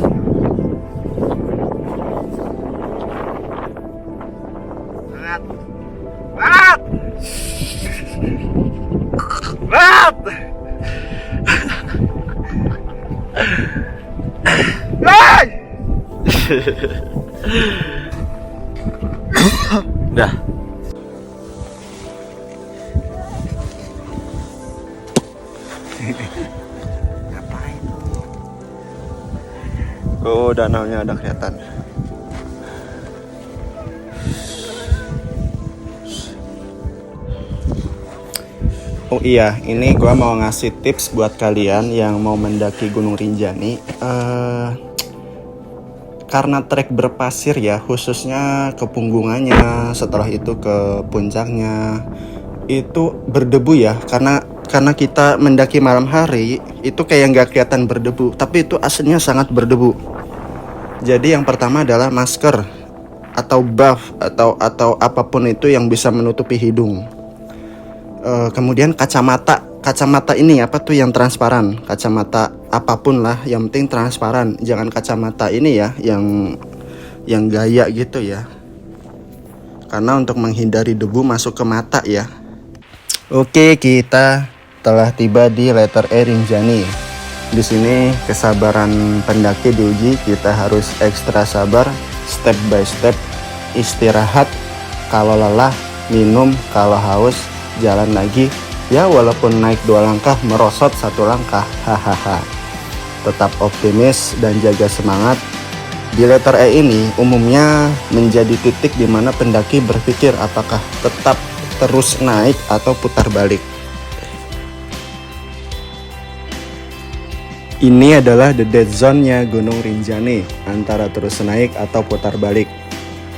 Dah. Oh, danaunya udah kelihatan. Oh iya, ini gua mau ngasih tips buat kalian yang mau mendaki Gunung Rinjani. Karena trek berpasir ya, khususnya ke punggungannya, setelah itu ke puncaknya, itu berdebu ya. Karena kita mendaki malam hari, itu kayak nggak kelihatan berdebu, tapi itu aslinya sangat berdebu. Jadi yang pertama adalah masker atau buff atau apapun itu yang bisa menutupi hidung. Kemudian kacamata ini apa tuh yang transparan, kacamata apapun lah, yang penting transparan, jangan kacamata ini ya yang gaya gitu ya, karena untuk menghindari debu masuk ke mata ya. Oke, kita telah tiba di letter E Rinjani. Di sini kesabaran pendaki diuji, kita harus ekstra sabar, step by step, istirahat, kalau lelah minum, kalau haus jalan lagi. Ya walaupun naik 2 langkah merosot 1 langkah, hahaha. Tetap optimis dan jaga semangat. Di letter E ini umumnya menjadi titik di mana pendaki berpikir apakah tetap terus naik atau putar balik. Ini adalah the dead zone-nya Gunung Rinjani, antara terus naik atau putar balik.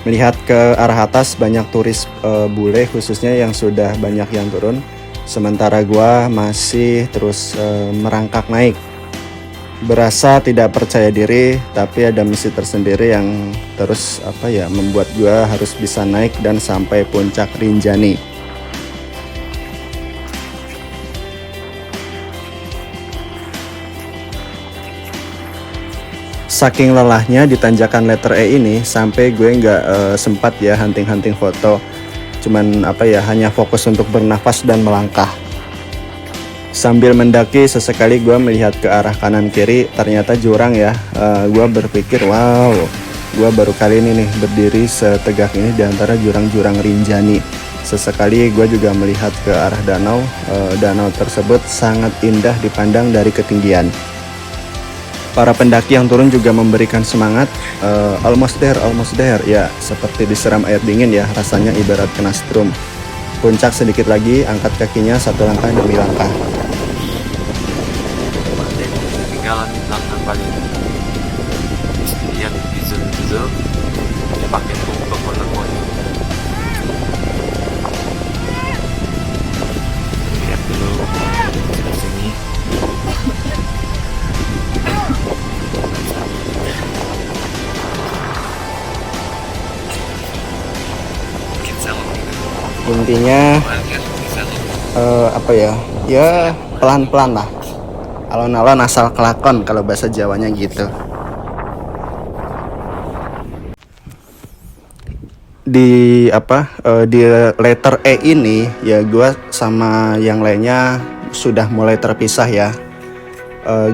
Melihat ke arah atas banyak turis bule khususnya yang sudah banyak yang turun, sementara gua masih terus merangkak naik. Berasa tidak percaya diri, tapi ada misi tersendiri yang terus membuat gua harus bisa naik dan sampai puncak Rinjani. Saking lelahnya di tanjakan letter E ini sampai gue nggak sempat ya hunting-hunting foto. Cuman hanya fokus untuk bernafas dan melangkah. Sambil mendaki sesekali gue melihat ke arah kanan kiri, ternyata jurang ya. Gue berpikir wow, gue baru kali ini nih berdiri setegak ini di antara jurang-jurang Rinjani. Sesekali gue juga melihat ke arah danau. Danau tersebut sangat indah dipandang dari ketinggian. Para pendaki yang turun juga memberikan semangat, almost there, ya seperti disiram air dingin ya, rasanya ibarat kena strum. Puncak sedikit lagi, angkat kakinya 1 langkah demi langkah. Ketinggalan di belakang paling. Lihat di zoom, dia pakai untuk konek-konek. Lihat dulu di sini. Intinya ya pelan-pelan lah, alon-alon asal kelakon kalau bahasa Jawanya gitu. Di letter E ini ya gue sama yang lainnya sudah mulai terpisah ya.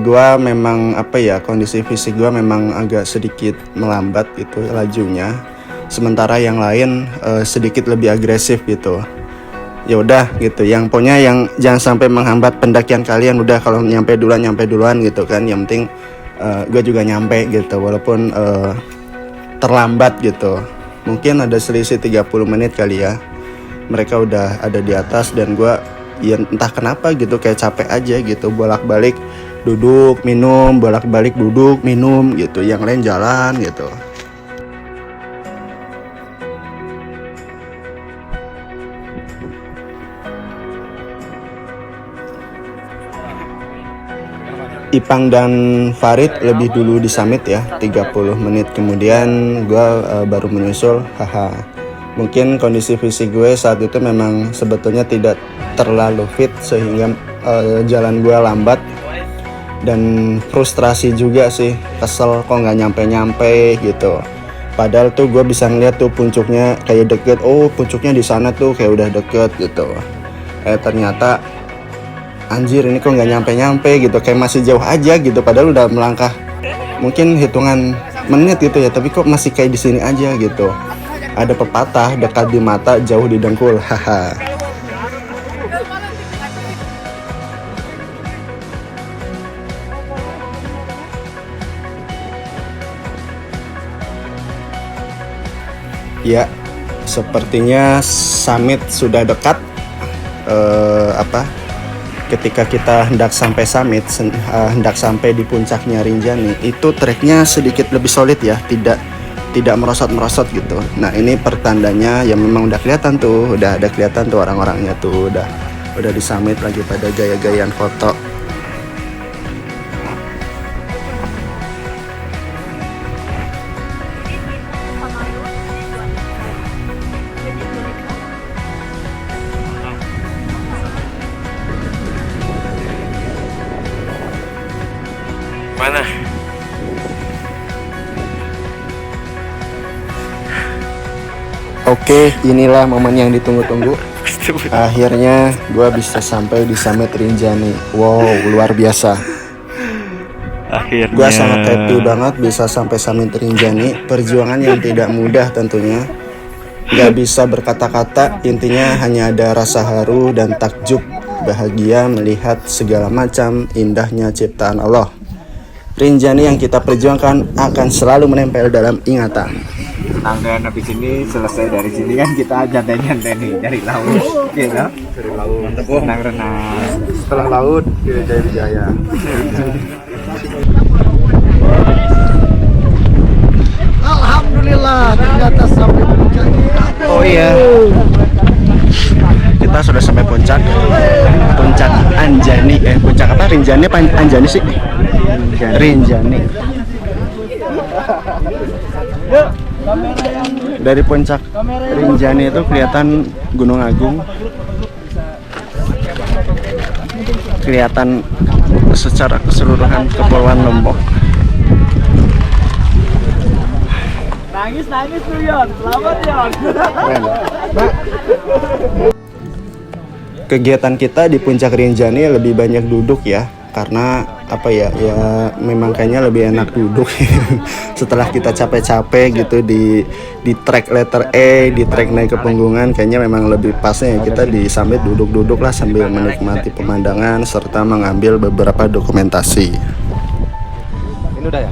Gue memang kondisi fisik gue memang agak sedikit melambat gitu lajunya, sementara yang lain sedikit lebih agresif gitu. Ya udah gitu, yang pokoknya yang jangan sampai menghambat pendakian kalian. Udah kalau nyampe duluan gitu kan, yang penting gue juga nyampe gitu walaupun terlambat gitu. Mungkin ada selisih 30 menit kali ya. Mereka udah ada di atas dan gue ya entah kenapa gitu kayak capek aja gitu, bolak-balik duduk minum, bolak-balik duduk minum gitu, yang lain jalan gitu. Ipang dan Farid lebih dulu di summit ya, 30 menit kemudian gue baru menyusul. Mungkin kondisi fisik gue saat itu memang sebetulnya tidak terlalu fit sehingga jalan gue lambat. Dan frustrasi juga sih, kesel kok nggak nyampe gitu. Padahal tuh gue bisa ngeliat tuh puncuknya kayak deket, oh puncuknya di sana tuh kayak udah deket gitu. Ternyata anjir ini kok nggak nyampe gitu, kayak masih jauh aja gitu, padahal udah melangkah mungkin hitungan menit gitu ya, tapi kok masih kayak di sini aja gitu. Ada pepatah, dekat di mata jauh di dengkul. Ya, sepertinya summit sudah dekat. Ketika kita hendak sampai summit, hendak sampai di puncaknya Rinjani, itu treknya sedikit lebih solid ya, tidak merosot-merosot gitu. Nah ini pertandanya ya memang udah kelihatan tuh, udah ada kelihatan tuh orang-orangnya tuh udah di summit lagi pada gaya-gayaan foto. Mana? Oke, inilah momen yang ditunggu-tunggu. Akhirnya gua bisa sampai di summit Rinjani. Wow, luar biasa. Akhirnya. Gua sangat happy banget bisa sampai summit Rinjani. Perjuangan yang tidak mudah tentunya. Gak bisa berkata-kata, intinya hanya ada rasa haru dan takjub, bahagia melihat segala macam indahnya ciptaan Allah. Rinjani yang kita perjuangkan akan selalu menempel dalam ingatan. Tangga habis ini selesai dari sini kan kita nyantai-nyantai nih dari laut, gitu. Dari laut. Mantap, Renang-renang. Setelah laut, Jaya Wijaya. Alhamdulillah ternyata sampai puncak. Oh iya, kita sudah sampai puncak Anjani. Puncak apa? Rinjani apa Anjani sih? Rinjani. Dari puncak Rinjani itu kelihatan Gunung Agung, kelihatan secara keseluruhan Kepulauan Lombok. Nangis tuh Yon, selamat Yon. Keren. Kegiatan kita di puncak Rinjani lebih banyak duduk ya, karena apa ya memang kayaknya lebih enak duduk. Setelah kita capek-capek gitu di trek letter E, di trek naik ke Punggungan, kayaknya memang lebih pasnya kita di summit duduk-duduk lah sambil menikmati pemandangan serta mengambil beberapa dokumentasi. Ini udah ya?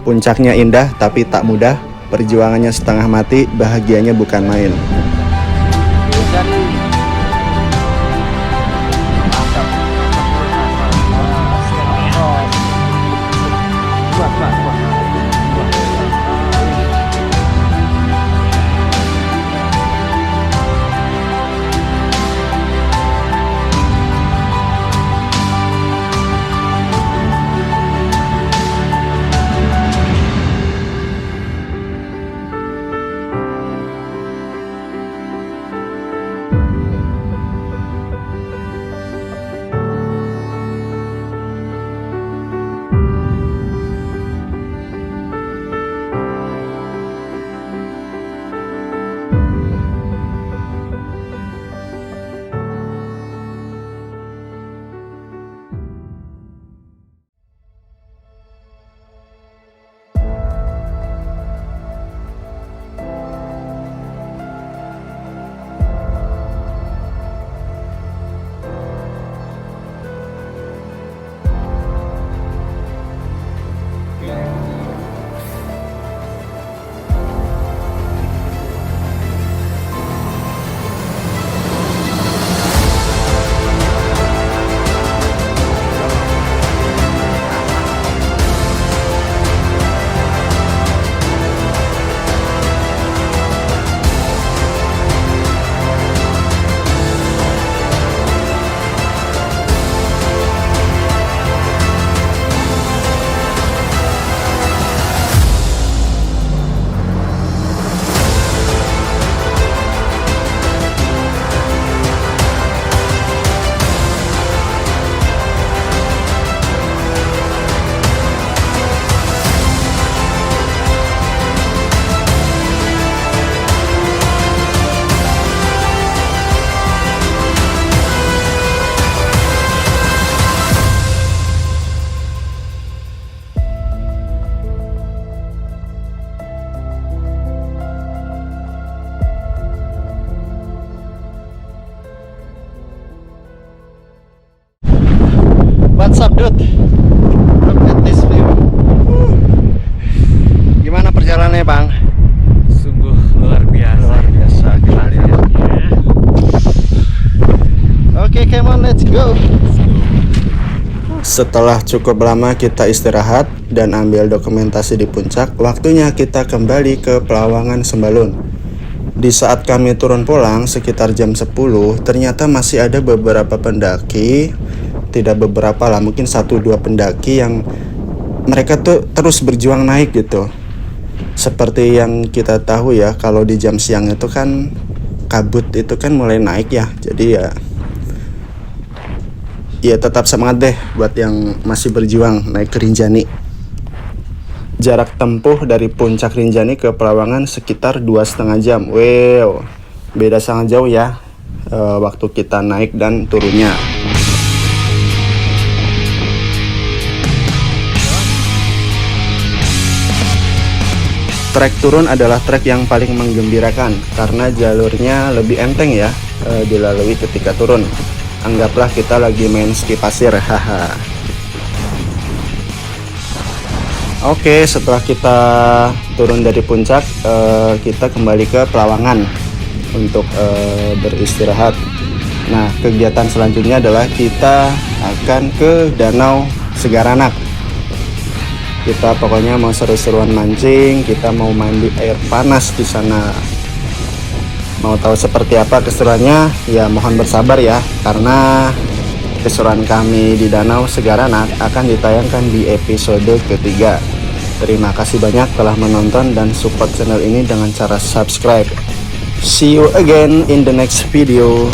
Puncaknya indah tapi tak mudah, perjuangannya setengah mati, bahagianya bukan main. What's up, dude? Look at this view. Gimana perjalanannya, Bang? Sungguh Go. Setelah cukup lama kita istirahat dan ambil dokumentasi di puncak, waktunya kita kembali ke Pelawangan Sembalun. Di saat kami turun pulang sekitar jam 10, ternyata masih ada beberapa pendaki, tidak beberapa lah, mungkin 1-2 pendaki yang mereka tuh terus berjuang naik gitu. Seperti yang kita tahu ya, kalau di jam siang itu kan kabut itu kan mulai naik ya. Jadi ya tetap semangat deh buat yang masih berjuang naik ke Rinjani. Jarak tempuh dari puncak Rinjani ke Pelawangan sekitar 2,5 jam. Wow, beda sangat jauh ya waktu kita naik dan turunnya. Trek turun adalah trek yang paling menggembirakan karena jalurnya lebih enteng ya dilalui ketika turun. Anggaplah kita lagi main ski pasir, haha. Oke, setelah kita turun dari puncak, kita kembali ke Pelawangan untuk beristirahat. Nah, kegiatan selanjutnya adalah kita akan ke Danau Segaranak. Kita pokoknya mau seru-seruan mancing, kita mau mandi air panas di sana. Mau tahu seperti apa keseruannya? Ya mohon bersabar ya, karena keseruan kami di Danau Segaranak akan ditayangkan di episode ketiga. Terima kasih banyak telah menonton dan support channel ini dengan cara subscribe. See you again in the next video.